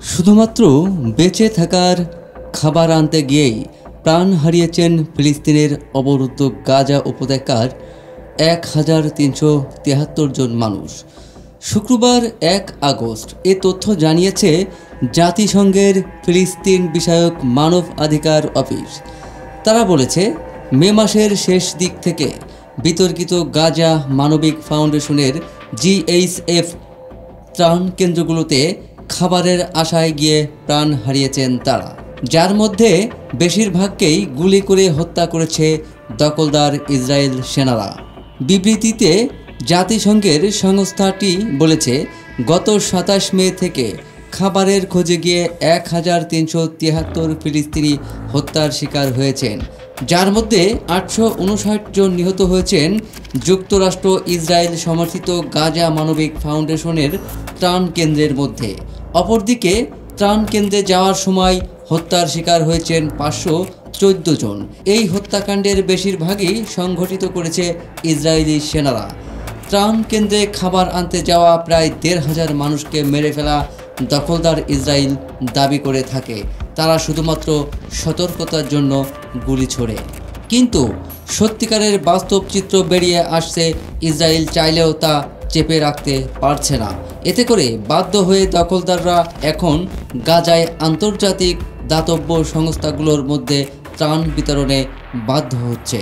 শুধুমাত্র বেঁচে থাকার খাবার আনতে গিয়েই প্রাণ হারিয়েছেন ফিলিস্তিনের অবরুদ্ধ গাজা উপত্যকার ১,৩৭৩ জন মানুষ। শুক্রবার ১ আগস্ট এ তথ্য জানিয়েছে জাতিসংঘের ফিলিস্তিন বিষয়ক মানবাধিকার অফিস। তারা বলেছে, মে মাসের শেষ দিক থেকে বিতর্কিত গাজা মানবিক ফাউন্ডেশনের জিএইচএফ ত্রাণ কেন্দ্রগুলোতে খাবারের আশায় গিয়ে প্রাণ হারিয়েছেন তারা, যার মধ্যে বেশিরভাগকেই গুলি করে হত্যা করেছে দখলদার ইসরায়েল সেনারা। বিবৃতিতে জাতিসংঘের সংস্থাটি বলেছে, গত ২৭ মে থেকে খাবারের খোঁজে গিয়ে ১,৩৭৩ ফিলিস্তিনি হত্যার শিকার হয়েছেন, যার মধ্যে ৮৫৯ জন নিহত হয়েছেন যুক্তরাষ্ট্র ইসরায়েল সমর্থিত গাজা মানবিক ফাউন্ডেশনের ত্রাণ কেন্দ্রের মধ্যে। অপরদিকে ত্রাণ কেন্দ্রে যাওয়ার সময় হত্যার শিকার হয়েছেন ৫১৪ জন। এই হত্যাকাণ্ডের বেশিরভাগই সংঘটিত করেছে ইসরায়েলি সেনারা। ত্রাণ কেন্দ্রে খাবার আনতে যাওয়া প্রায় ১৫০০ মানুষকে মেরে ফেলা দখলদার ইসরায়েল দাবি করে থাকে। তারা শুধুমাত্র সতর্কতার জন্য গুলি ছোড়ে। কিন্তু সত্যিকারের বাস্তব চিত্র বেরিয়ে আসছে, ইসরায়েল চাইলেও তা চেপে রাখতে পারছে না। এতে করে বাধ্য হয়ে দখলদাররা এখন গাজায় আন্তর্জাতিক দাতব্য সংস্থাগুলোর মধ্যে ত্রাণ বিতরণে বাধ্য হচ্ছে।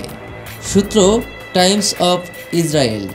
সূত্র টাইমস অফ ইসরায়েল।